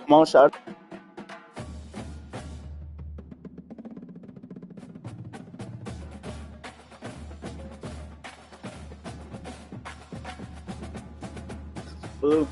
Come on, shot. Blue.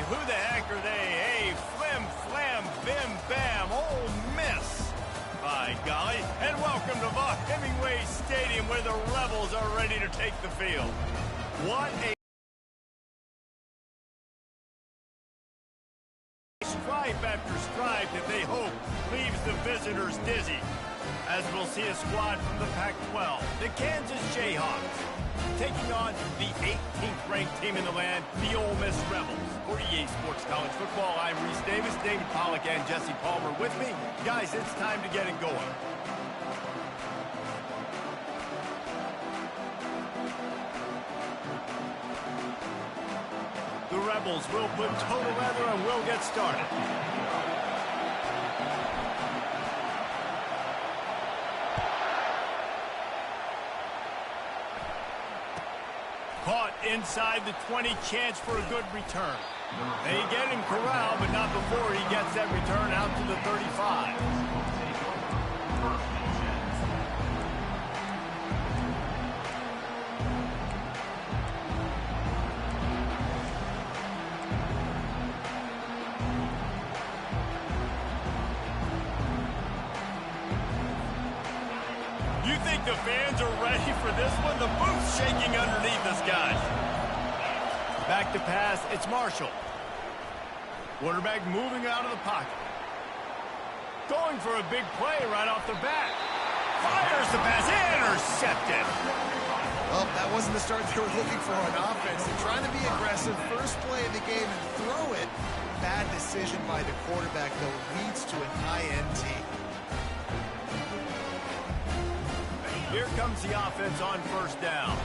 Who the heck are they? Hey, flim, flam, bim, bam, Ole Miss. By golly. And welcome to Vaught Hemingway Stadium where the Rebels are ready to take the field. What a stripe after stripe that they hope leaves the visitors dizzy. As we'll see a squad from the Pac-12, the Kansas Jayhawks, taking on the 18th ranked team in the land, the Ole Miss Rebels. For EA Sports College Football, I'm Reese Davis, David Pollack, and Jesse Palmer with me. Guys, it's time to get it going. The Rebels will put total leather and we'll get started. Caught inside the 20, chance for a good return. They get him corralled, but not before he gets that return out to the 35. You think the fans are ready for this one? The booth's shaking underneath us, guys. Back to pass, it's Marshall. Quarterback moving out of the pocket. Going for a big play right off the bat. Fires the pass, intercepted. Well, that wasn't the start they were looking for on offense. They're trying to be aggressive, first play of the game and throw it. Bad decision by the quarterback, though, leads to an INT. Here comes the offense on first down.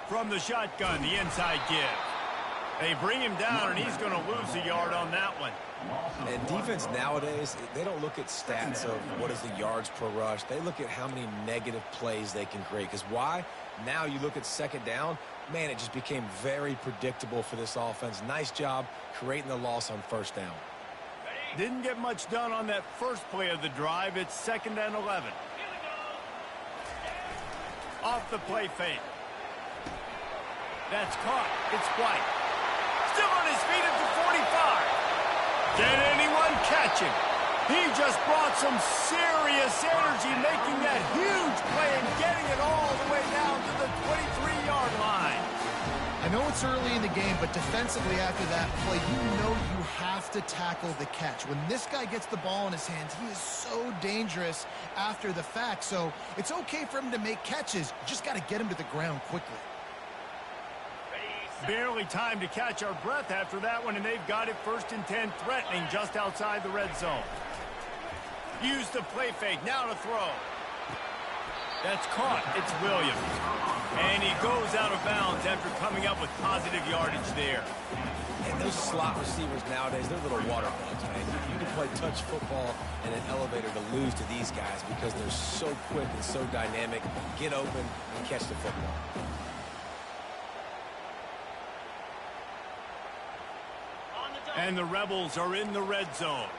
From the shotgun, the inside give. They bring him down, and he's going to lose a yard on that one. And defense nowadays, they don't look at stats of what is the yards per rush. They look at how many negative plays they can create. Because why? Now you look at second down, man, it just became very predictable for this offense. Nice job creating the loss on first down. Didn't get much done on that first play of the drive. It's 2nd and 11. Off the play fake. That's caught. It's White. Still on his feet at the 45. Can anyone catch him? He just brought some serious energy, making that huge play and getting it all the way down to the 23-yard line. I know it's early in the game, but defensively after that play, you know you have to tackle the catch. When this guy gets the ball in his hands, he is so dangerous after the fact. So it's okay for him to make catches. You just got to get him to the ground quickly. Barely time to catch our breath after that one, and they've got it 1st and 10, threatening just outside the red zone. Use the play fake, now to throw. That's caught, it's Williams. And he goes out of bounds after coming up with positive yardage there. And those slot receivers nowadays, they're little water bugs, man. You can play touch football in an elevator to lose to these guys because they're so quick and so dynamic. Get open and catch the football. And the Rebels are in the red zone.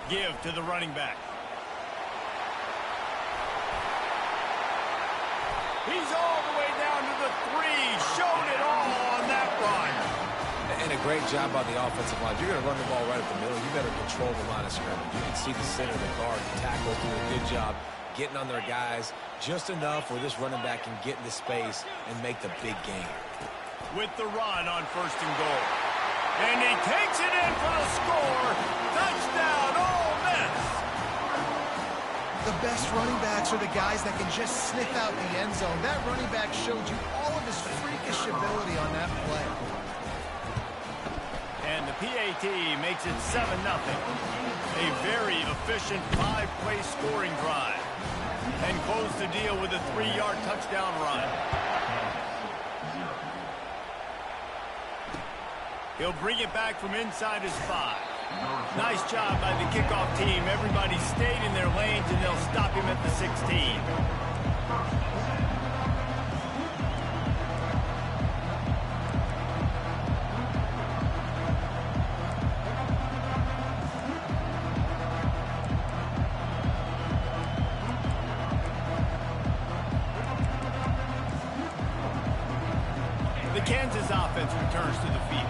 Give to the running back. He's all the way down to the 3. Showed it all on that run. And a great job by the offensive line. You're going to run the ball right up the middle. You better control the line of scrimmage. You can see the center of the guard. The tackles doing a good job getting on their guys just enough where this running back can get into space and make the big game. With the run on 1st and goal. And he takes it in for the score. Touchdown, Ole Miss. The best running backs are the guys that can just sniff out the end zone. That running back showed you all of his freakish ability on that play. And the PAT makes it 7-0. A very efficient 5-play scoring drive. And close the deal with a 3-yard touchdown run. He'll bring it back from inside his 5. Nice job by the kickoff team. Everybody stayed in their lanes, and they'll stop him at the 16. The Kansas offense returns to the field.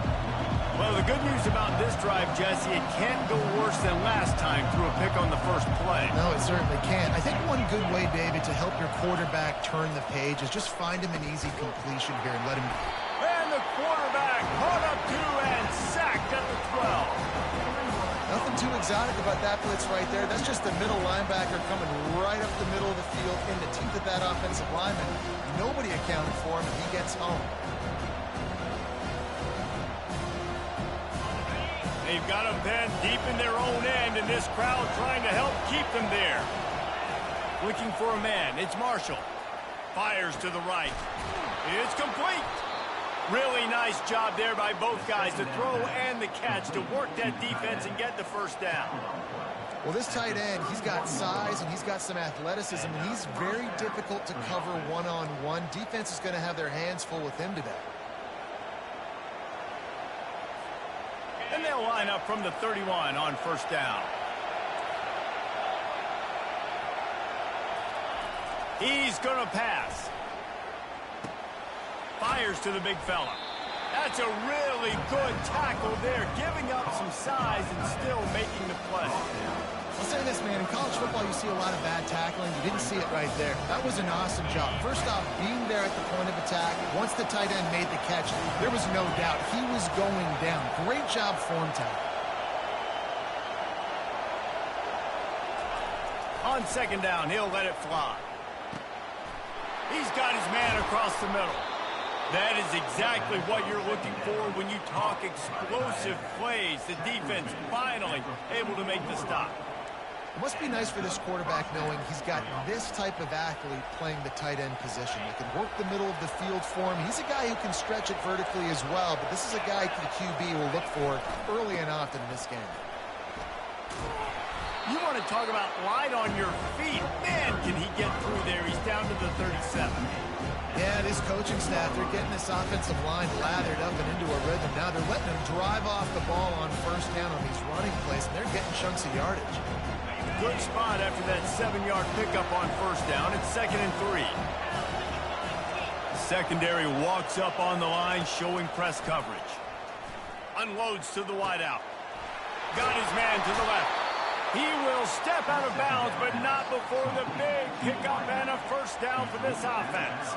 Well, the good news about this drive, Jesse, it can't go worse than last time through a pick on the first play. No, it certainly can't. I think one good way, David, to help your quarterback turn the page is just find him an easy completion here and let him... And the quarterback caught up to and sacked at the 12. Nothing too exotic about that blitz right there. That's just the middle linebacker coming right up the middle of the field in the teeth of that offensive lineman. Nobody accounted for him, and he gets home. They've got them then deep in their own end, and this crowd trying to help keep them there. Looking for a man. It's Marshall. Fires to the right. It's complete. Really nice job there by both guys, the throw and the catch, to work that defense and get the first down. Well, this tight end, he's got size and he's got some athleticism, and he's very difficult to cover one-on-one. Defense is going to have their hands full with him today. And they'll line up from the 31 on first down. He's going to pass. Fires to the big fella. That's a really good tackle there, giving up some size and still making the play. I'll say this, man. In college football, you see a lot of bad tackling. You didn't see it right there. That was an awesome job. First off, being there at the point of attack. Once the tight end made the catch, there was no doubt he was going down. Great job form tackle. On second down, he'll let it fly. He's got his man across the middle. That is exactly what you're looking for when you talk explosive plays. The defense finally able to make the stop. It must be nice for this quarterback knowing he's got this type of athlete playing the tight end position. He can work the middle of the field for him. He's a guy who can stretch it vertically as well, but this is a guy the QB will look for early and often in this game. You want to talk about light on your feet. Man, can he get through there. He's down to the 37. Yeah, this coaching staff, they're getting this offensive line lathered up and into a rhythm. Now they're letting them drive off the ball on first down on these running plays, and they're getting chunks of yardage. Good spot after that 7-yard pickup on first down. It's 2nd and 3. Secondary walks up on the line, showing press coverage. Unloads to the wideout. Got his man to the left. He will step out of bounds, but not before the big pickup and a first down for this offense.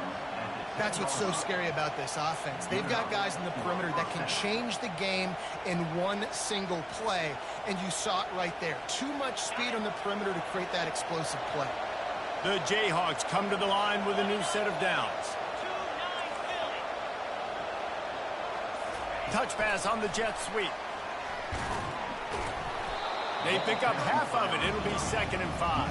That's what's so scary about this offense. They've got guys in the perimeter that can change the game in one single play, and you saw it right there. Too much speed on the perimeter to create that explosive play. The Jayhawks come to the line with a new set of downs. Touch pass on the jet sweep. They pick up half of it. It'll be 2nd and 5.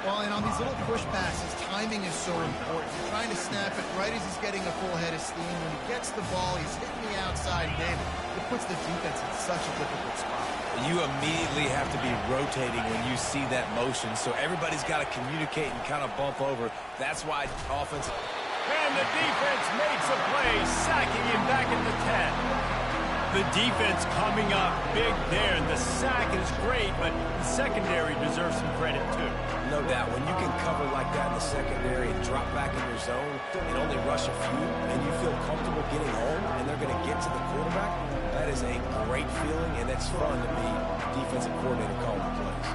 Well, and on these little push passes, timing is so important. You're trying to snap it right as he's getting a full head of steam. When he gets the ball, he's hitting the outside, David. It puts the defense in such a difficult spot. You immediately have to be rotating when you see that motion, so everybody's got to communicate and kind of bump over. That's why offense... And the defense makes a play, sacking him back at the 10. The defense coming up big there. The sack is great, but the secondary deserves some credit, too. No doubt. When you can cover like that in the secondary and drop back in your zone and only rush a few, and you feel comfortable getting home, and they're going to get to the quarterback, that is a great feeling, and it's fun to be defensive coordinator calling the plays.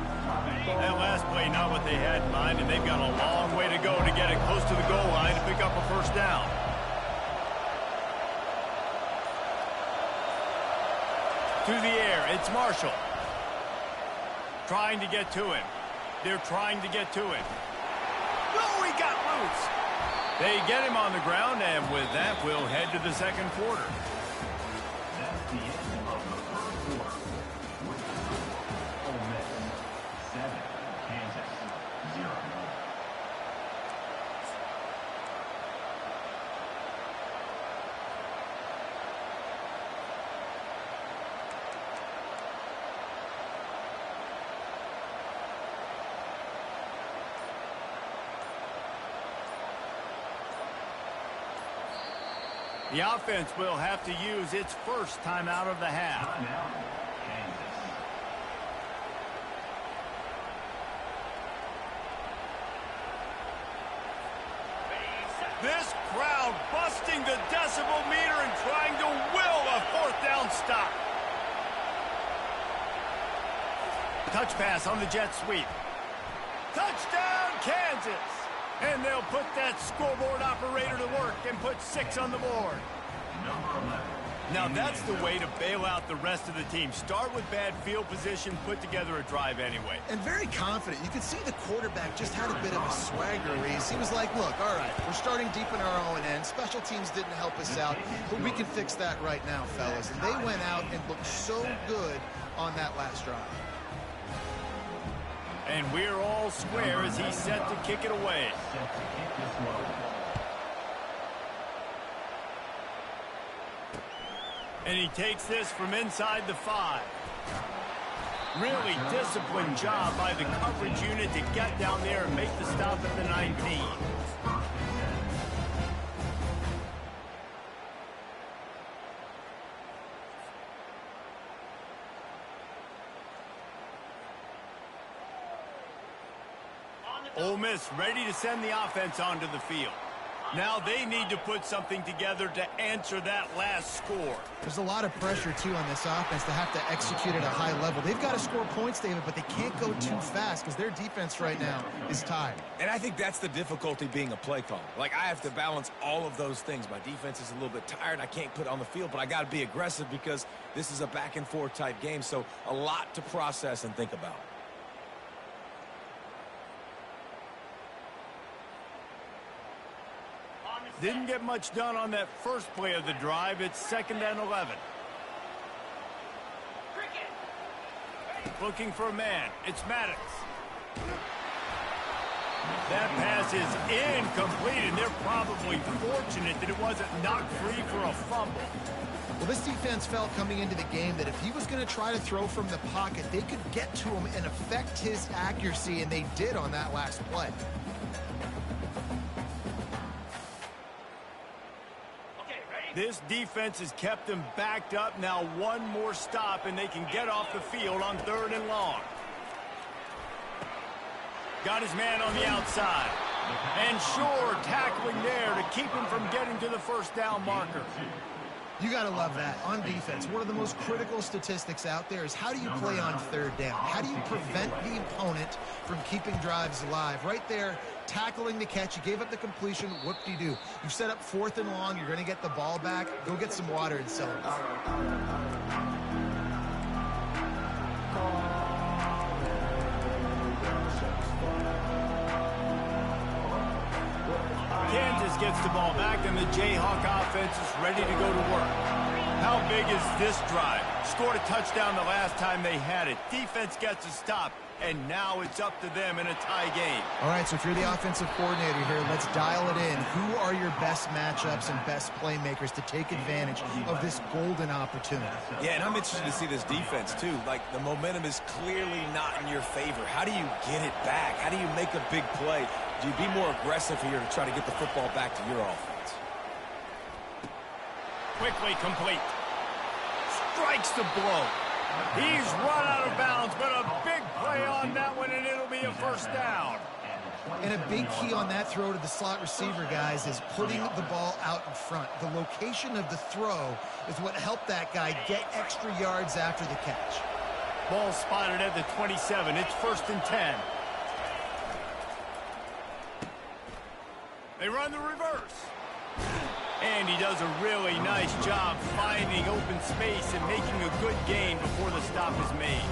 That last play, not what they had in mind, and they've got a long way to go to get it close to the goal line to pick up a first down. To the air, it's Marshall. Trying to get to him. They're trying to get to him. Oh, he got loose. They get him on the ground, and with that, we'll head to the second quarter. That's the end of the first quarter. Ole Miss 7, Kansas 0. The offense will have to use its first timeout of the half. Timeout, Kansas. This crowd busting the decibel meter and trying to will a fourth down stop. Touch pass on the jet sweep. Touchdown, Kansas! And they'll put that scoreboard operator to work and put 6 on the board. Number 11. Now that's the way to bail out the rest of the team. Start with bad field position, put together a drive anyway. And very confident. You could see the quarterback just had a bit of a swagger, Reese. He was like, look, all right, we're starting deep in our own end. Special teams didn't help us out, but we can fix that right now, fellas. And they went out and looked so good on that last drive. And we're all square as he's set to kick it away. Set to kick this one. And he takes this from inside the 5. Really disciplined job by the coverage unit to get down there and make the stop at the 19. Ole Miss ready to send the offense onto the field. Now they need to put something together to answer that last score. There's a lot of pressure, too, on this offense to have to execute at a high level. They've got to score points, David, but they can't go too fast because their defense right now is tired. And I think that's the difficulty being a play caller. Like, I have to balance all of those things. My defense is a little bit tired. I can't put it on the field, but I got to be aggressive because this is a back-and-forth type game, so a lot to process and think about. Didn't get much done on that first play of the drive. It's 2nd and 11. Looking for a man. It's Maddox. That pass is incomplete, and they're probably fortunate that it wasn't knocked free for a fumble. Well, this defense felt coming into the game that if he was going to try to throw from the pocket, they could get to him and affect his accuracy, and they did on that last play. This defense has kept them backed up. Now one more stop, and they can get off the field on 3rd and long. Got his man on the outside. And sure, tackling there to keep him from getting to the first down marker. You got to love that. On defense, one of the most critical statistics out there is how do you play on 3rd down? How do you prevent the opponent from keeping drives alive? Right there, tackling the catch. You gave up the completion. Whoop-de-doo. You set up 4th and long. You're going to get the ball back. Go get some water and celebrate. Kansas gets the ball back, and the Jayhawk offense is ready to go to work. How big is this drive? Scored a touchdown the last time they had it. Defense gets a stop, and now it's up to them in a tie game. All right, so if you're the offensive coordinator here, let's dial it in. Who are your best matchups and best playmakers to take advantage of this golden opportunity? Yeah, and I'm interested to see this defense, too. Like, the momentum is clearly not in your favor. How do you get it back? How do you make a big play? Do you be more aggressive here to try to get the football back to your offense? Quickly complete. Strikes the blow. He's run out of bounds, but a big play on that one, and it'll be a first down. And a big key on that throw to the slot receiver, guys, is putting the ball out in front. The location of the throw is what helped that guy get extra yards after the catch. Ball spotted at the 27. It's 1st and 10. They run the reverse. And he does a really nice job finding open space and making a good gain before the stop is made.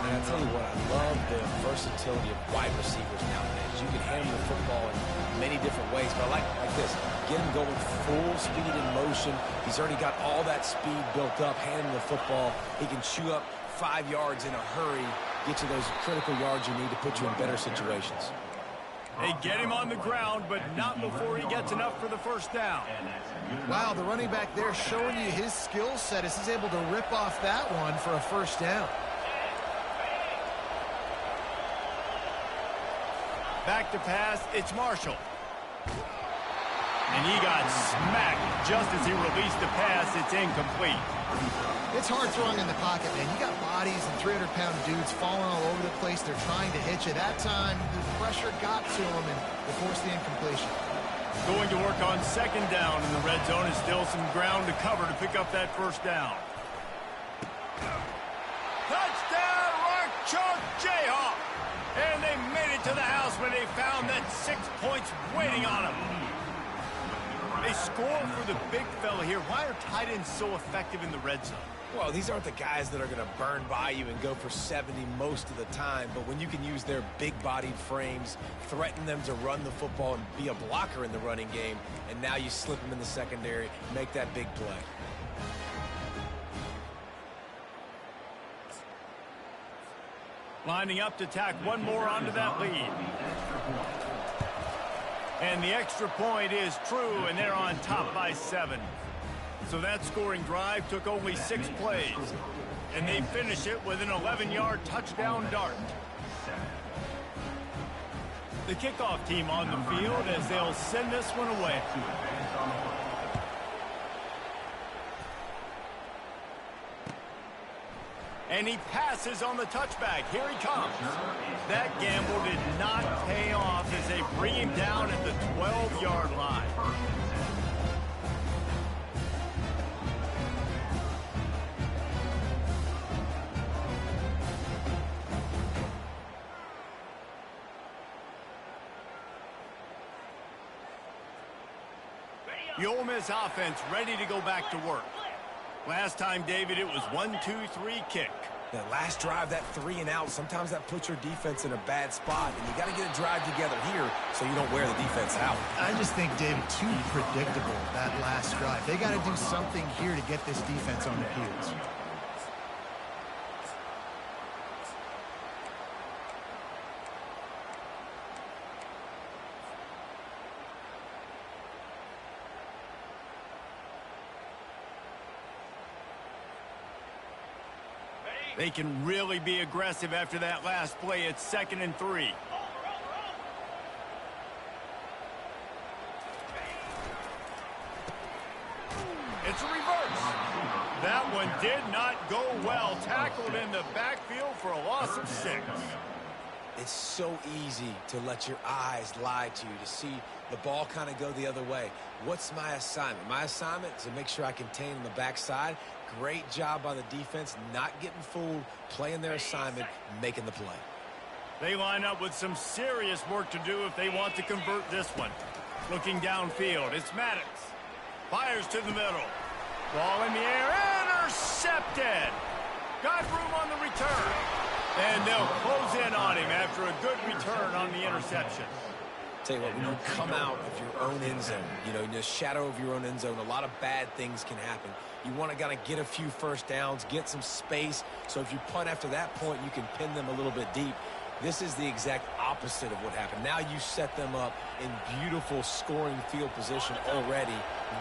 And I'll tell you what, I love the versatility of wide receivers nowadays. You can handle the football in many different ways, but I like this. Get him going full speed in motion. He's already got all that speed built up, handling the football. He can chew up 5 yards in a hurry, get you those critical yards you need to put you in better situations. They get him on the ground, but not before he gets enough for the first down. Wow, the running back there showing you his skill set as he's able to rip off that one for a first down. Back to pass, it's Marshall. And he got smacked just as he released the pass. It's incomplete. It's hard throwing in the pocket, man. You got bodies and 300-pound dudes falling all over the place. They're trying to hit you. That time, the pressure got to him, and they forced the incompletion. Going to work on second down in the red zone. Is still some ground to cover to pick up that first down. Touchdown, Rock Chalk Jayhawk! And they made it to the house when they found that 6 points waiting on them. They score for the big fella here. Why are tight ends so effective in the red zone? Well, these aren't the guys that are going to burn by you and go for 70 most of the time, but when you can use their big-bodied frames, threaten them to run the football and be a blocker in the running game, and now you slip them in the secondary, make that big play. Lining up to tack one more onto that lead. And the extra point is true, and they're on top by 7. So that scoring drive took only 6 plays. And they finish it with an 11-yard touchdown dart. The kickoff team on the field as they'll send this one away. And he passes on the touchback. Here he comes. That gamble did not pay off as they bring him down at the 12-yard line. The Ole Miss offense ready to go back to work. Last time, David, it was 1-2-3 kick. That last drive, that 3 and out, sometimes that puts your defense in a bad spot, and you got to get a drive together here so you don't wear the defense out. I just think, David, too predictable, that last drive. They got to do something here to get this defense on their heels. They can really be aggressive after that last play. It's 2nd and 3. It's a reverse. That one did not go well. Tackled in the backfield for a loss of 6. It's so easy to let your eyes lie to you, to see the ball kind of go the other way. What's my assignment? My assignment is to make sure I contain on the backside. Great job by the defense, not getting fooled, playing their assignment, making the play. They line up with some serious work to do if they want to convert this one. Looking downfield, it's Maddox. Fires to the middle. Ball in the air, intercepted. Got room on the return. And they'll close in on him after a good return on the interception. Tell you what, when you come out of your own end zone, you know, in the shadow of your own end zone, a lot of bad things can happen. You want to kind of get a few first downs, get some space, so if you punt after that point, you can pin them a little bit deep. This is the exact opposite of what happened. Now you set them up in beautiful scoring field position already.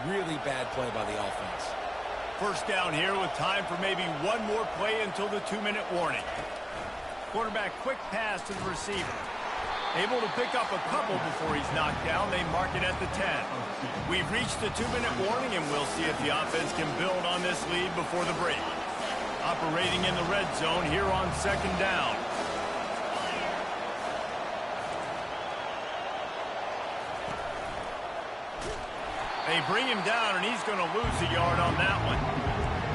Really bad play by the offense. First down here with time for maybe one more play until the 2-minute warning. Quarterback quick pass to the receiver. Able to pick up a couple before he's knocked down. They mark it at the 10. We've reached the 2-minute warning, and we'll see if the offense can build on this lead before the break. Operating in the red zone here on 2nd down. They bring him down, and he's going to lose a yard on that one.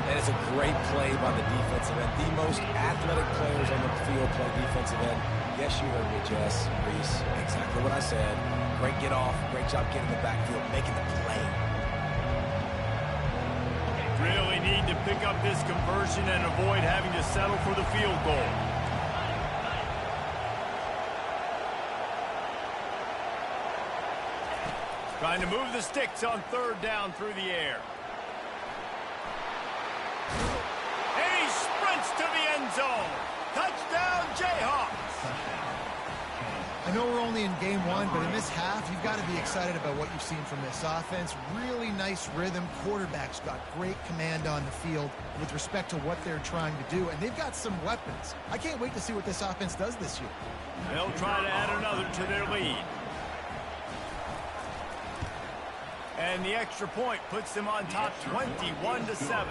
That is a great play by the defensive end. The most athletic players on the field play defensive end. Yes, you heard me, Jess, Reese. Exactly what I said. Great get off. Great job getting the backfield, making the play. Really need to pick up this conversion and avoid having to settle for the field goal. Trying to move the sticks on third down through the air. And he sprints to the end zone. Touchdown, Jayhawks. I know we're only in game one, but in this half, you've got to be excited about what you've seen from this offense. Really nice rhythm. Quarterback's got great command on the field with respect to what they're trying to do, and they've got some weapons. I can't wait to see what this offense does this year. They'll try to add another to their lead. And the extra point puts them on top 21-7.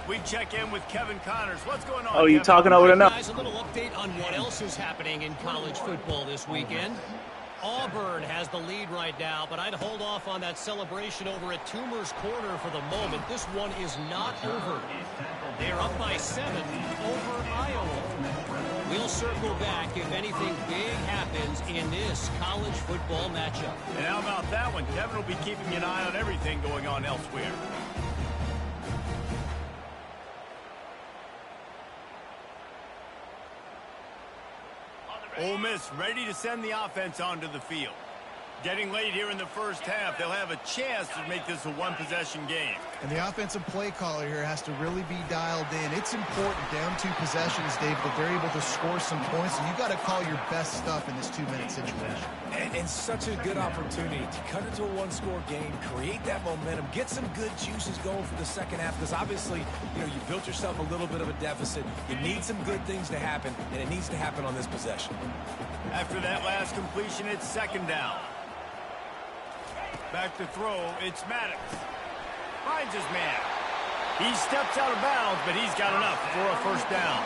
We check in with Kevin Connors. What's going on, Oh, you Kevin? talking over the number? Guys, a little update on what else is happening in college football this weekend. Auburn has the lead right now, but I'd hold off on that celebration over at Toomer's Corner for the moment. This one is not over. They are up by 7 over Iowa. We'll circle back if anything big happens in this college football matchup. And how about that one? Kevin will be keeping an eye on everything going on elsewhere. Ole Miss ready to send the offense onto the field. Getting late here in the first half, they'll have a chance to make this a one-possession game. And the offensive play caller here has to really be dialed in. It's important down 2 possessions, Dave, that they're able to score some points, and you've got to call your best stuff in this 2-minute situation. And such a good opportunity to cut into a one-score game, create that momentum, get some good juices going for the second half, because obviously, you know, you built yourself a little bit of a deficit. You need some good things to happen, and it needs to happen on this possession. After that last completion, it's second down. Back to throw, it's Maddox. Finds his man. He steps out of bounds, but he's got enough for a first down.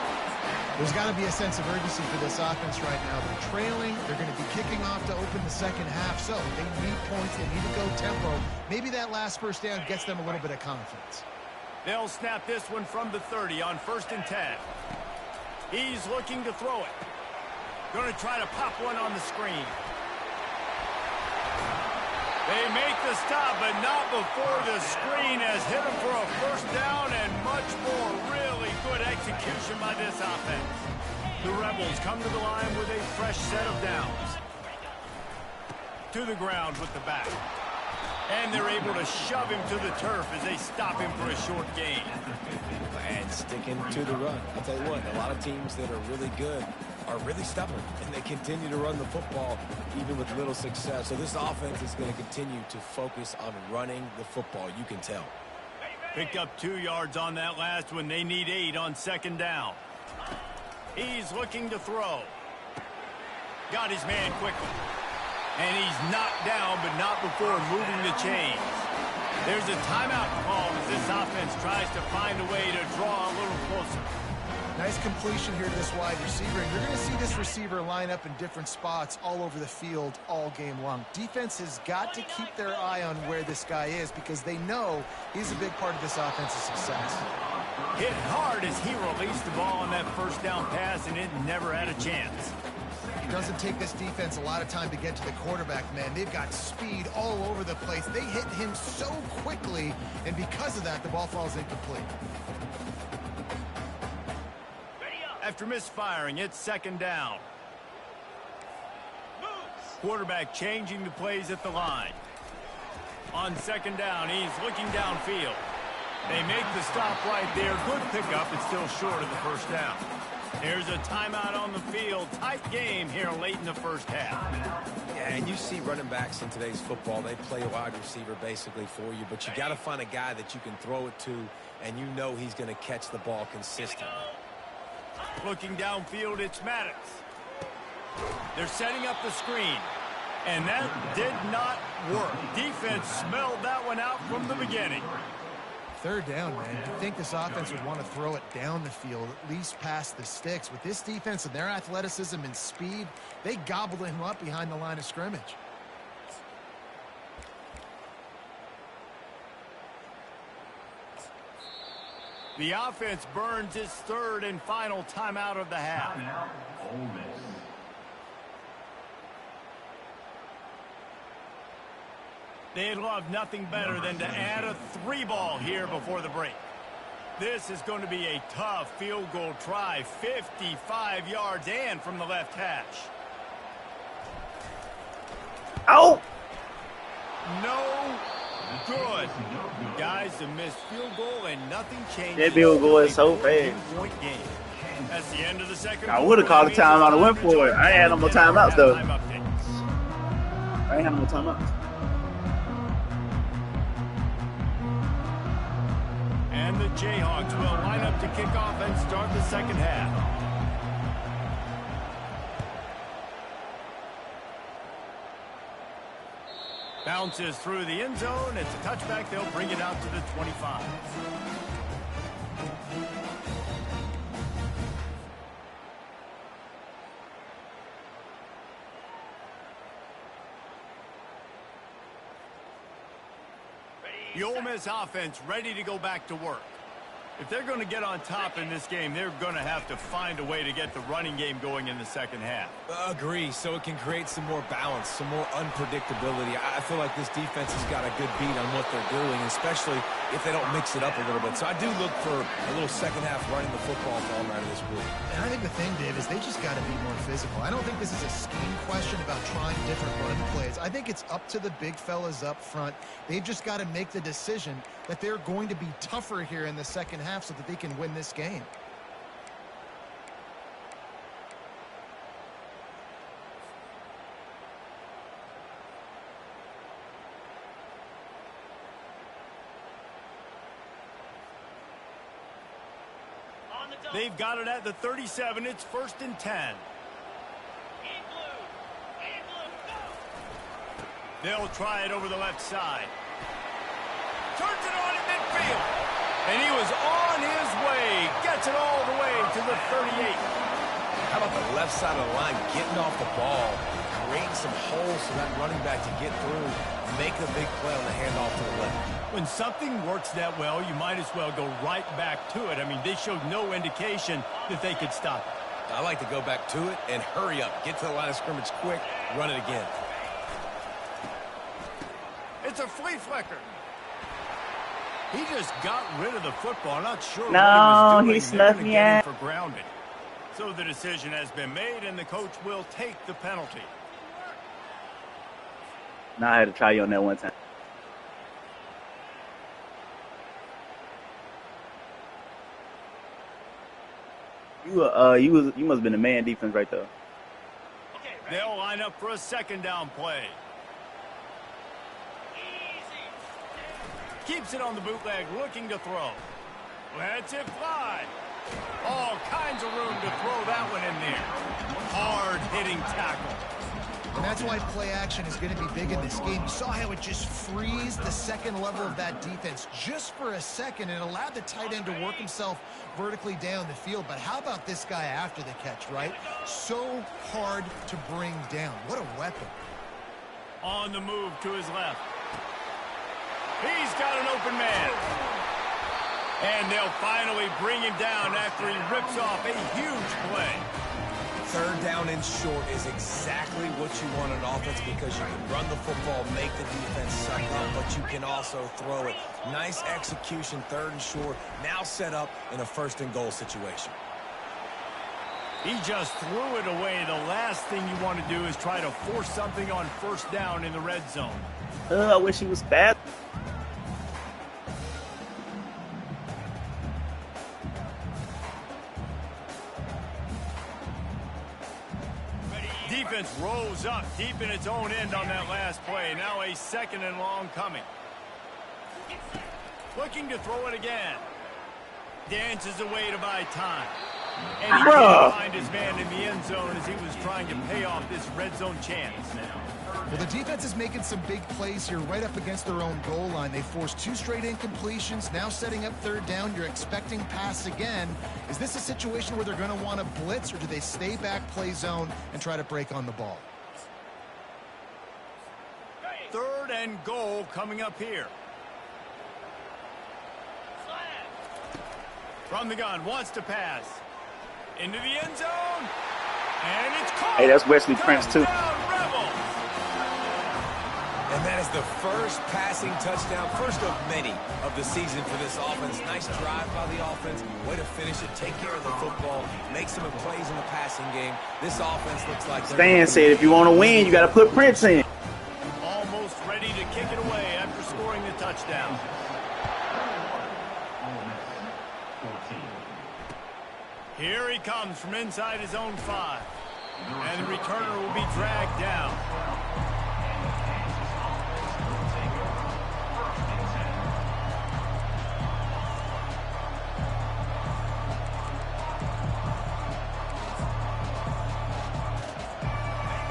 There's got to be a sense of urgency for this offense right now. They're trailing. They're going to be kicking off to open the second half, so they need points. They need to go tempo. Maybe that last first down gets them a little bit of confidence. They'll snap this one from the 30 on 1st and 10. He's looking to throw it. Going to try to pop one on the screen. They make the stop, but not before the screen has hit him for a first down and much more. Really good execution by this offense. The Rebels come to the line with a fresh set of downs. To the ground with the back. And they're able to shove him to the turf as they stop him for a short gain. And sticking to the run. I'll tell you what, a lot of teams that are really good are really stubborn, and they continue to run the football even with little success. So this offense is going to continue to focus on running the football. You can tell. Picked up 2 yards on that last one. They need 8 on second down. He's looking to throw. Got his man quickly. And he's knocked down, but not before moving the chains. There's a timeout call as this offense tries to find a way to draw a little closer. Nice completion here to this wide receiver, and you're going to see this receiver line up in different spots all over the field all game long. Defense has got to keep their eye on where this guy is because they know he's a big part of this offense's success. Hit hard as he released the ball on that first down pass, and it never had a chance. It doesn't take this defense a lot of time to get to the quarterback, man. They've got speed all over the place. They hit him so quickly, and because of that, the ball falls incomplete. After misfiring, it's second down. Quarterback changing the plays at the line. On second down, he's looking downfield. They make the stop right there. Good pickup, but still short of the first down. There's a timeout on the field. Tight game here late in the first half. Yeah, and you see running backs in today's football, they play a wide receiver basically for you, but you got to find a guy that you can throw it to, and you know he's going to catch the ball consistently. Looking downfield, it's Maddox. They're setting up the screen, and that did not work. Defense smelled that one out from the beginning. Third down, man. You'd think this offense would want to throw it down the field, at least past the sticks. With this defense and their athleticism and speed, they gobbled him up behind the line of scrimmage. The offense burns its third and final timeout of the half. Ole Miss. They'd love nothing better than to add a 3 ball here before the break. This is going to be a tough field goal try. 55 yards and from the left hash. Oh! No good. Guys, a missed field goal and nothing changes. That field goal is so fast. Game. That's the end of the second. I would have called a timeout and went for it. I ain't had no more timeouts, though. I ain't had no more timeouts. And the Jayhawks will line up to kick off and start the second half. Bounces through the end zone. It's a touchback. They'll bring it out to the 25. The Ole Miss offense ready to go back to work. If they're going to get on top in this game, they're going to have to find a way to get the running game going in the second half. Agree, so it can create some more balance, some more unpredictability. I feel like this defense has got a good beat on what they're doing, especially if they don't mix it up a little bit. So I do look for a little second half running the football for all night of this group. And I think the thing, Dave, is they just got to be more physical. I don't think this is a scheme question about trying different run plays. I think it's up to the big fellas up front. They've just got to make the decision that they're going to be tougher here in the second half so that they can win this game. They've got it at the 37. It's 1st and 10. They'll try it over the left side. Turns it on in midfield. And he was on his way. Gets it all the way to the 38. How about the left side of the line getting off the ball, creating some holes for that running back to get through, make a big play on the handoff to the left. When something works that well, you might as well go right back to it. I mean, they showed no indication that they could stop it. I like to go back to it and hurry up. Get to the line of scrimmage quick, run it again. It's a flea flicker. He just got rid of the football. Not sure No, what he he was doing. snuffed They're me gonna out. get him for grounded. So the decision has been made, and the coach will take the penalty. Nah, I had to try you on that one time. You must have been a man defense right there. They'll line up for a second down play. Keeps it on the bootleg, looking to throw. Lets it fly. All kinds of room to throw that one in there. Hard-hitting tackle. And that's why play action is going to be big in this game. You saw how it just freezed the second level of that defense just for a second and allowed the tight end to work himself vertically down the field. But how about this guy after the catch, right? So hard to bring down. What a weapon. On the move to his left. He's got an open man. And they'll finally bring him down after he rips off a huge play. Third down and short is exactly what you want on offense because you can run the football, make the defense suck up, but you can also throw it. Nice execution, third and short, now set up in a first and goal situation. He just threw it away. The last thing you want to do is try to force something on first down in the red zone. I wish he was fast. Defense rolls up deep in its own end on that last play. Now a second and long coming. Looking to throw it again. Dances away to buy time. And he can't find his man in the end zone as he was trying to pay off this red zone chance. Well, the defense is making some big plays here right up against their own goal line. They forced 2 straight incompletions, now setting up third down. You're expecting pass again. Is this a situation where they're going to want to blitz, or do they stay back, play zone, and try to break on the ball? Third and goal coming up here. From the gun, wants to pass. Into the end zone. And it's caught. Hey, that's Wesley Prince, too. Touchdown, Rebels. And that is the first passing touchdown, first of many of the season for this offense. Nice drive by the offense. Way to finish it, take care of the football, make some plays in the passing game. This offense looks like Stan said if you want to win, you got to put Prince in. Almost ready to kick it away after scoring the touchdown. Here he comes from inside his own 5. And the returner will be dragged down.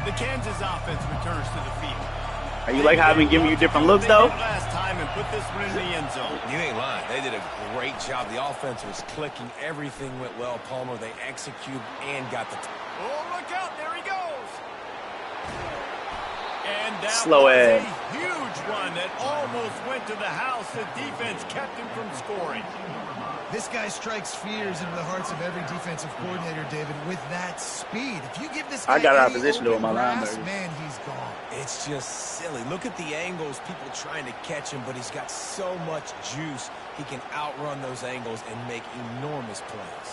The Kansas offense returns to the field. Are you like how I've been giving you different looks, though? Last time and put this one in the end zone. You ain't lying. They did a great job. The offense was clicking. Everything went well. Palmer, they executed and got the... Oh, look out. There he goes. And that Slow was ass. a huge one that almost went to the house. The defense kept him from scoring. This guy strikes fears into the hearts of every defensive coordinator, David, with that speed. If you give this guy I got out of any position, though, open with my grass, linebacker. man, he's gone. It's just silly. Look at the angles, people trying to catch him, but he's got so much juice. He can outrun those angles and make enormous plays.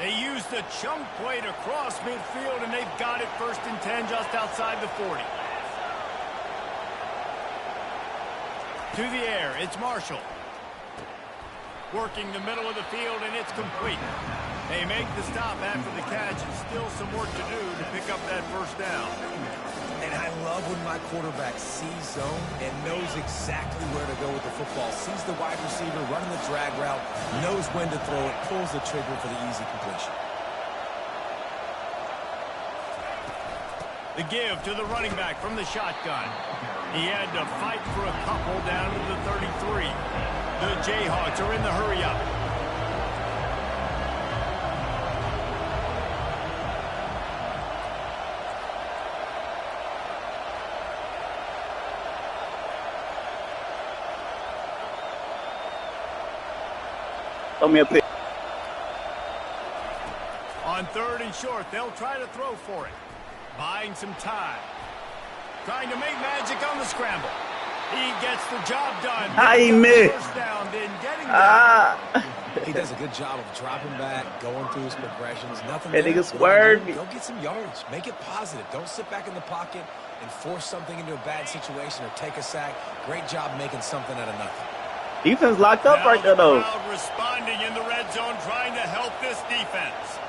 They used the chunk play to cross midfield, and they've got it 1st and 10 just outside the 40. To the air, it's Marshall. Working the middle of the field, and it's complete. They make the stop after the catch, and still some work to do to pick up that 1st down. And I love when my quarterback sees zone and knows exactly where to go with the football. Sees the wide receiver running the drag route, knows when to throw it, pulls the trigger for the easy completion. The give to the running back from the shotgun. He had to fight for a couple down to the 33. The Jayhawks are in the hurry-up. Throw me a pick. On 3rd and short, they'll try to throw for it. Buying some time. Trying to make magic on the scramble. He gets the job done. I missed. First down, then getting back. He does a good job of dropping back, going through his progressions. Nothing That there. nigga swerved me. Go get some yards. Make it positive. Don't sit back in the pocket and force something into a bad situation or take a sack. Great job making something out of nothing. Defense locked up Now right there, though. the crowd responding in the red zone, trying to help this defense.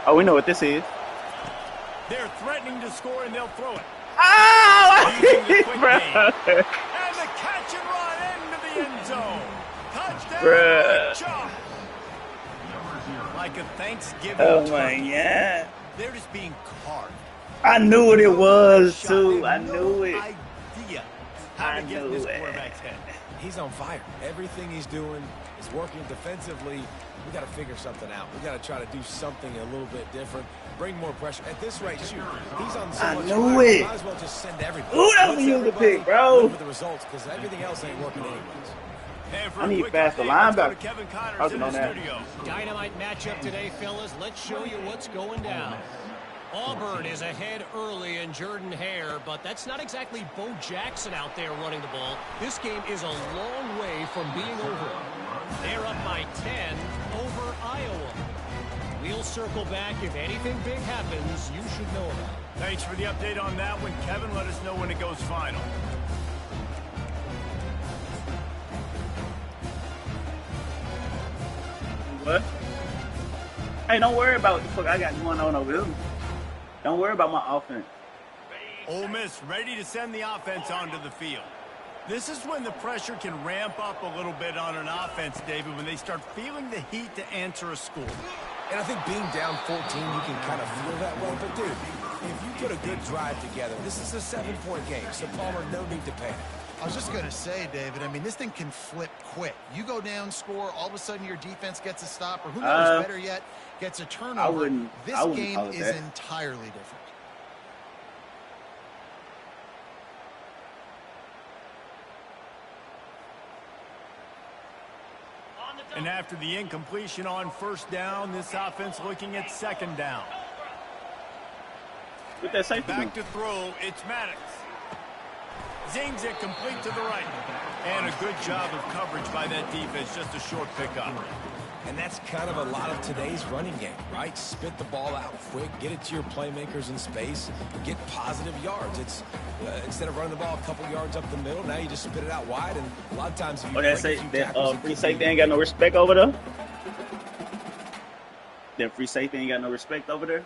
Oh, we know what this is. They're threatening to score, and they'll throw it. Oh! Using the quick Bruh. game. And the catch and run into the end zone. Touchdown, Bruh. jump. Like a Thanksgiving Oh, my turkey. God. They're just being carved. I knew what it was, Shot. too. They I have knew no it. idea how I to get in knew this it. quarterback's head. He's on fire. Everything he's doing is working defensively. We got to figure something out. We got to try to do something a little bit different. Bring more pressure. At this rate, shoot. He's on so I much knew fire. it. Might as well just send everybody. Ooh, that was Blitz a everybody, pick, bro. live with the results, because everything else ain't working anyways. And for I a need quick faster update, let's go to linebacker. Kevin Connors Talking in the on that. studio. Dynamite matchup today, fellas. Let's show you what's going down. Auburn is ahead early in Jordan-Hare, but that's not exactly Bo Jackson out there running the ball. This game is a long way from being over. They're up by 10 over Iowa. We'll circle back. If anything big happens, you should know about it. Thanks for the update on that one, Kevin. Let us know when it goes final. What? Hey, don't worry about what the fuck I got going on over here. Don't worry about my offense. Ole Miss ready to send the offense onto the field. This is when the pressure can ramp up a little bit on an offense, David, when they start feeling the heat to answer a score. And I think being down 14, you can kind of feel that way. But, dude, if you put a good drive together, this is a 7-point game. So, Palmer, no need to panic. I was just going to say, David, I mean, this thing can flip quick. You go down, score, all of a sudden your defense gets a stop, or who knows, better yet, gets a turnover. This I wouldn't game call it is that. entirely different. And after the incompletion on first down, this offense looking at second down. What that safety doing? Back to throw, it's Maddox. Zings it complete to the right. And a good job of coverage by that defense, just a short pickup. And that's kind of a lot of today's running game, right? Spit the ball out quick, get it to your playmakers in space, get positive yards. It's instead of running the ball a couple yards up the middle, now you just spit it out wide. And a lot of times, if you that free safety ain't got no respect over there. That free safety ain't got no respect over there.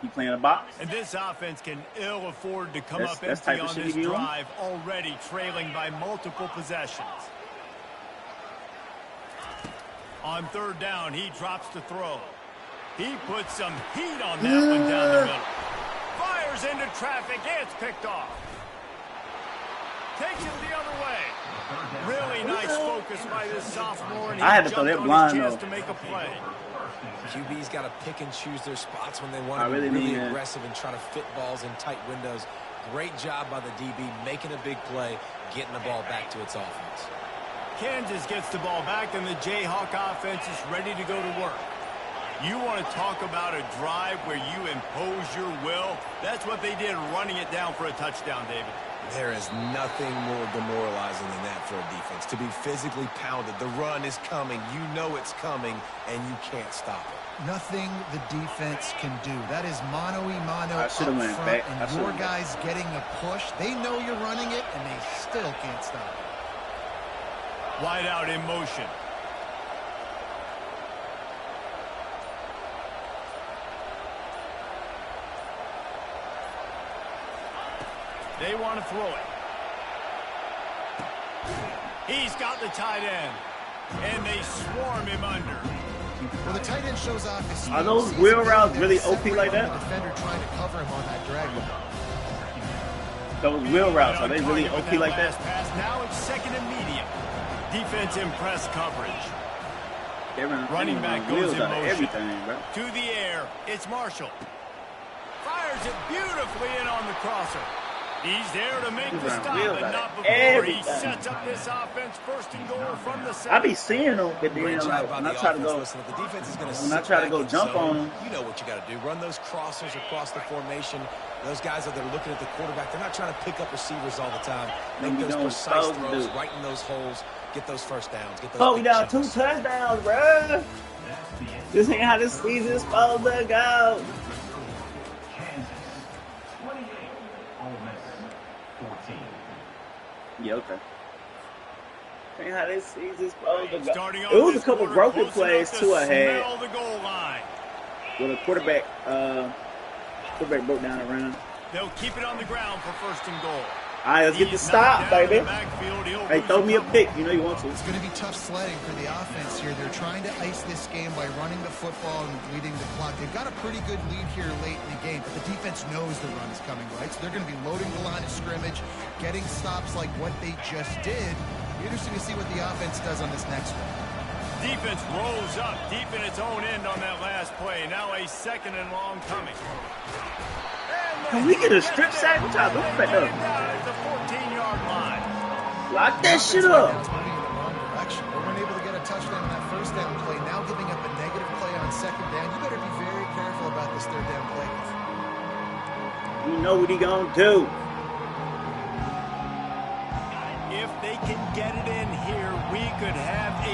He playing a box. And this offense can ill afford to come up that's empty type of on shit this he be on. drive, already trailing by multiple possessions. On third down, he drops to throw. He puts some heat on that one down the middle. Fires into traffic. It's picked off. Takes it the other way. Really nice focus by this sophomore. And he I had to throw that blind chance though. to make a play. QB's got to pick and choose their spots when they want to really be really mean that. aggressive and try to fit balls in tight windows. Great job by the DB making a big play, getting the ball back to its offense. Kansas gets the ball back, and the Jayhawk offense is ready to go to work. You want to talk about a drive where you impose your will? That's what they did, running it down for a touchdown, David. There is nothing more demoralizing than that for a defense. To be physically pounded, the run is coming, you know it's coming, and you can't stop it. Nothing the defense can do. That is mano-a-mano I up should've front, went back. and your guys getting a push. They know you're running it, and they still can't stop it. Wide out in motion. They want to throw it. He's got the tight end. And they swarm him under. Well, the tight end shows off his speed. Are those wheel routes really OP like that? The defender trying to cover him on that drag route. Those wheel routes, are they really OP like that? Pass. Now it's second and medium. Defense in press coverage. Running back goes in motion. Everything, bro. To the air. It's Marshall. Fires it beautifully in on the crosser. He's there to make the stop, but not before he sets up this offense first and goal from the center. I be seeing them, but then like, when I try to go, Listen, if the defense is going to when I try to go jump on them, you know what you got to do. Run those crossers across the formation. Those guys that are looking at the quarterback, they're not trying to pick up receivers all the time. Make those precise throws, right in those holes, get those first downs. Get those we down 2 touchdowns, bro. This ain't how this season's supposed to go. Yeah, okay. Ain't how this season's supposed to go. It was a couple broken plays too I had. With a quarterback broke down around. They'll keep it on the ground for first and goal. All right, let's get the stop, baby. Hey, throw me a pick. You know you want to. It's going to be tough sledding for the offense here. They're trying to ice this game by running the football and leading the clock. They've got a pretty good lead here late in the game, but the defense knows the run is coming, right? So they're going to be loading the line of scrimmage, getting stops like what they just did. Be interesting to see what the offense does on this next one. Defense rolls up deep in its own end on that last play. Now a second and long coming. Can we get a strip sack? What y'all doing back there? At the 14-yard line. Lock that shit up. It's moving in the wrong direction. They weren't able to get a touchdown on that first down play. Now giving up a negative play on second down. You better be very careful about this third down play. You know what he gonna do. If they can get it in here, we could have a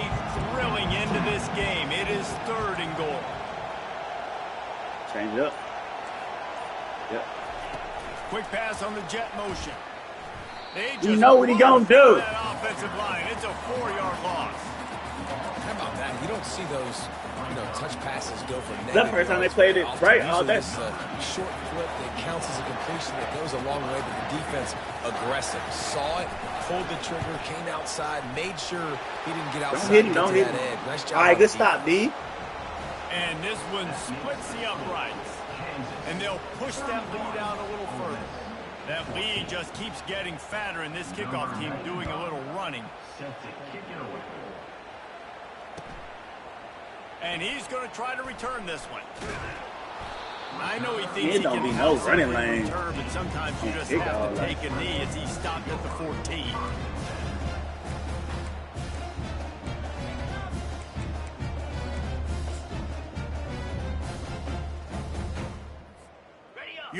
thrilling end to this game. It is third and goal. Change it up. Yep. Quick pass on the jet motion. You know what he gonna do. That offensive line. It's a 4-yard loss. How about that? You don't see those, touch passes go for negative. That first time they played it right all that. Short flip that counts as a completion that goes a long way, but the defense aggressive. Saw it, pulled the trigger, came outside, made sure he didn't get outside. Don't hit him. Nice job. All right, good stop, D. And this one splits the uprights. And they'll push that lead out a little further. That lead just keeps getting fatter, and this kickoff team doing a little running. And he's going to try to return this one. I know he thinks he can no running lane. Return, but sometimes you just have to take a knee as he stopped at the 14.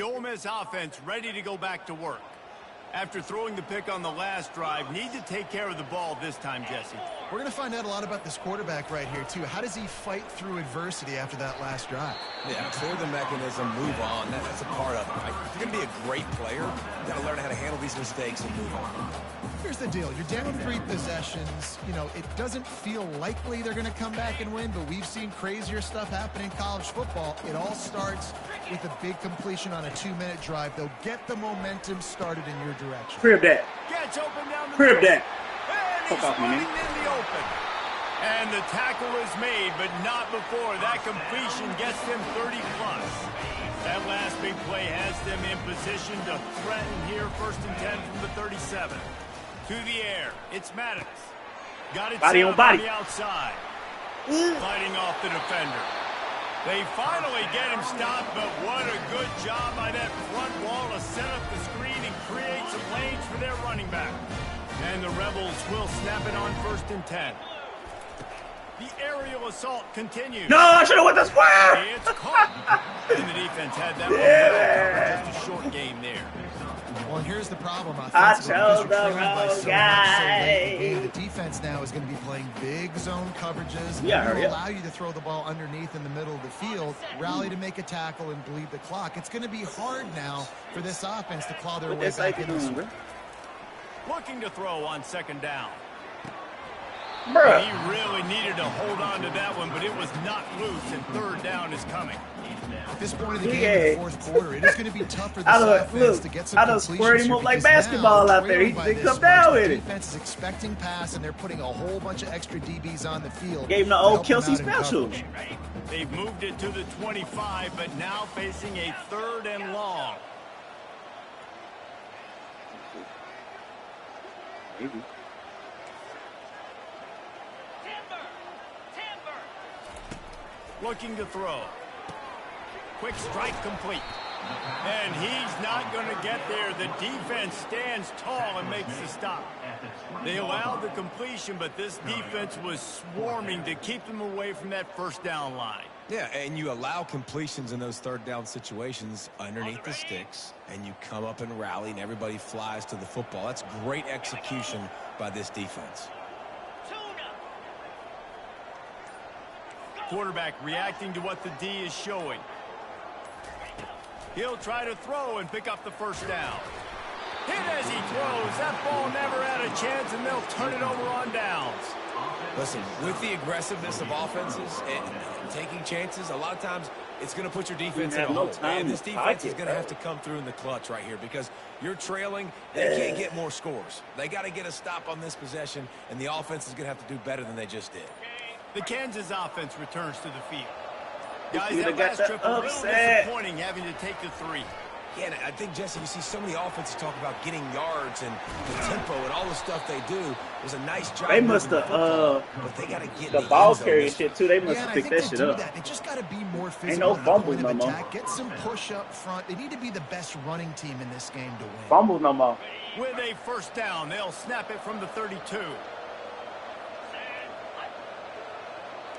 the Ole Miss offense ready to go back to work. After throwing the pick on the last drive, need to take care of the ball this time, Jesse. We're going to find out a lot about this quarterback right here, too. How does he fight through adversity after that last drive? Yeah, clear the mechanism, move on. That's a part of it, right? If you're going to be a great player, you've got to learn how to handle these mistakes and move on. Here's the deal. You're down 3 possessions. You know, it doesn't feel likely they're going to come back and win, but we've seen crazier stuff happen in college football. It all starts with a big completion on a 2-minute drive. They'll get the momentum started in your direction. Crib that. Gets open down the Crib that. And he's running in the open. And the tackle is made, but not before that completion gets them 30+. That last big play has them in position to threaten here, 1st and 10 from the 37. To the air, it's Maddox. Got it body on body. The outside. Fighting off the defender. They finally get him stopped, but what a good job by that front wall to set up the screen and create some lanes for their running back. And the Rebels will snap it on 1st and 10. The aerial assault continues. No, I should have went the square. It's caught. And the defense had that one well covered. Just a short game there. Well, and here's the problem. I chose the wrong guy. The defense now is going to be playing big zone coverages. Yeah, They're going to allow you to throw the ball underneath in the middle of the field, rally to make a tackle, and bleed the clock. It's going to be hard now for this offense to claw their way back in this one. Looking to throw on 2nd down. Bruh. He really needed to hold on to that one, but it was not loose, and 3rd down is coming. At this point of the game, in the 4th quarter, it is going to be tough for this offense to get some I done squared him up like basketball out there. He didn't come down with it. The defense is expecting pass, and they're putting a whole bunch of extra DBs on the field. Gave him the old Kelsey special. They've moved it to the 25, but now facing a 3rd and long. Maybe. Looking to throw. Quick strike complete. And he's not going to get there. The defense stands tall and makes the stop. They allowed the completion, but this defense was swarming to keep them away from that 1st down line. Yeah, and you allow completions in those 3rd down situations underneath the sticks, and you come up and rally, and everybody flies to the football. That's great execution by this defense. Quarterback reacting to what the D is showing. He'll try to throw and pick up the 1st down. Hit as he throws. That ball never had a chance, and they'll turn it over on downs. Listen, with the aggressiveness of offenses and taking chances, a lot of times it's going to put your defense in a hole. And this defense is going to have to come through in the clutch right here because you're trailing. They can't get more scores. They got to get a stop on this possession, and the offense is going to have to do better than they just did. The Kansas offense returns to the field. Guys, that last trip a little disappointing having to take the 3. Yeah, and I think, Jesse, you see so many offenses talk about getting yards and the tempo and all the stuff they do. It was a nice job. They must have, but they got to get the ball carrying shit, too. They must have picked that shit up. They just got to be more physical. Ain't no fumbles no more. Get some push up front. They need to be the best running team in this game to win. Fumbles no more. With a 1st down, they'll snap it from the 32.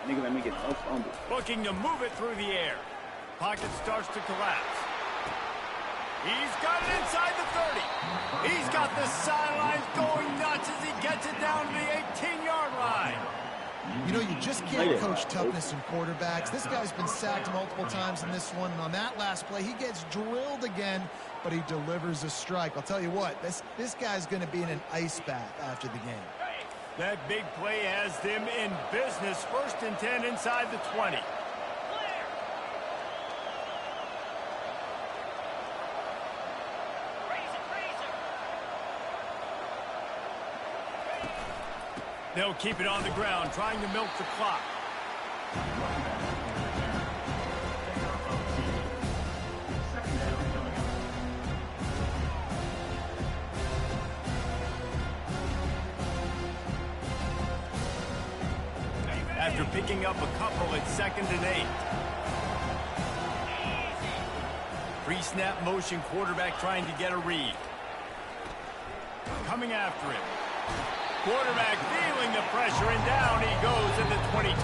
Nigga, let me get no fumbles. Looking to move it through the air. Pocket starts to collapse. He's got it inside the 30. He's got the sidelines going nuts as he gets it down to the 18-yard line. You know, you just can't coach toughness in quarterbacks. This guy's been sacked multiple times in this one, and on that last play, he gets drilled again, but he delivers a strike. I'll tell you what, this guy's going to be in an ice bath after the game. That big play has them in business. 1st and 10 inside the 20. They'll keep it on the ground, trying to milk the clock. After picking up a couple at 2nd and 8. Pre-snap motion, quarterback trying to get a read. Coming after him. Quarterback feeling the pressure, and down he goes at the 22.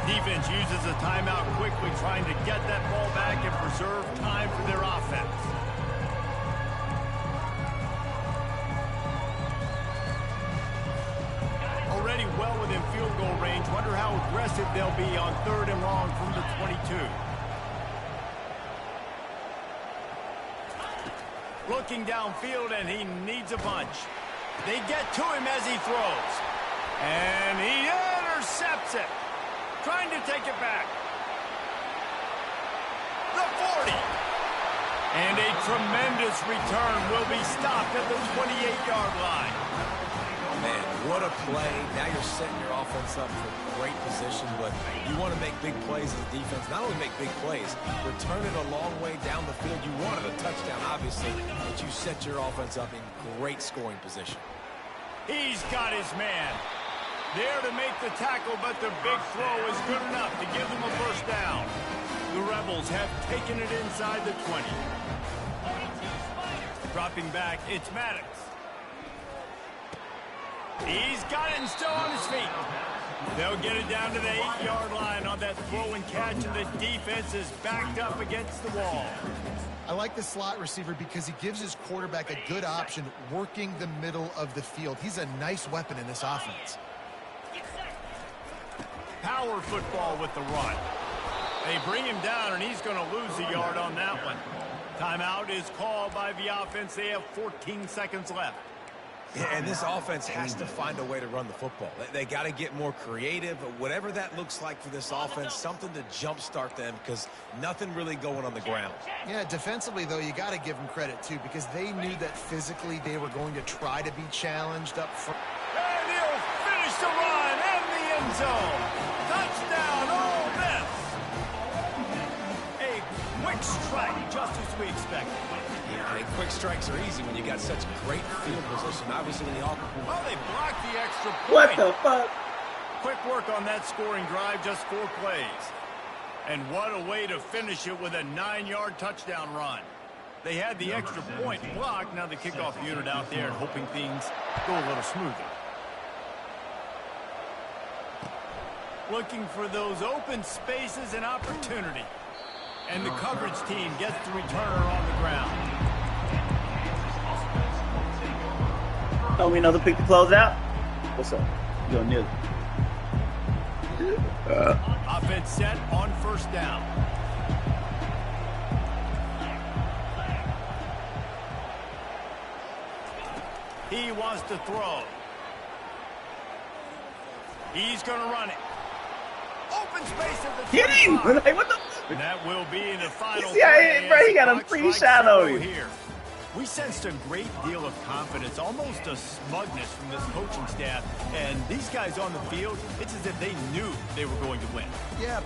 Defense uses a timeout quickly, trying to get that ball back and preserve time for their offense. Already well within field goal range. Wonder how aggressive they'll be on 3rd and long from the 22. Looking downfield, and he needs a bunch. They get to him as he throws. And he intercepts it. Trying to take it back. The 40. And a tremendous return will be stopped at the 28-yard line. Man, what a play. Now you're setting your offense up for great position, but you want to make big plays as a defense. Not only make big plays, return it a long way down the field. You wanted a touchdown, obviously, but you set your offense up in great scoring position. He's got his man. There to make the tackle, but the big throw is good enough to give them a first down. The Rebels have taken it inside the 20. Dropping back, it's Maddox. He's got it and still on his feet. They'll get it down to the 8-yard line on that throw and catch, and the defense is backed up against the wall. I like the slot receiver because he gives his quarterback a good option working the middle of the field. He's a nice weapon in this offense. Power football with the run. They bring him down, and he's going to lose a yard on that one. Timeout is called by the offense. They have 14 seconds left. Yeah, and this offense has to find a way to run the football. They got to get more creative, whatever that looks like for this offense, something to jumpstart them because nothing really going on the ground. Yeah, defensively, though, you got to give them credit, too, because they knew that physically they were going to try to be challenged up front. And he'll finish the run in the end zone. Touchdown, Ole Miss. A quick strike, just as we expected. Yeah, quick strikes are easy when you got such great field position. Obviously, when the offense. Oh, they blocked the extra point. What the fuck? Quick work on that scoring drive, just 4 plays. And what a way to finish it with a 9-yard touchdown run. They had the extra point blocked. Now the kickoff unit out there and hoping things go a little smoother. Looking for those open spaces and opportunity. And the coverage team gets the returner on the ground. Oh, we another pick to close out? What's up? You going near? Offense set on first down. He wants to throw. He's going to run it. Open space at the 25. Hit him! Like, what the? And that will be in the final. Yeah, bro, he got a free shot on you. Here. We sensed a great deal of confidence, almost a smugness from this coaching staff. And these guys on the field, it's as if they knew they were going to win. Yeah.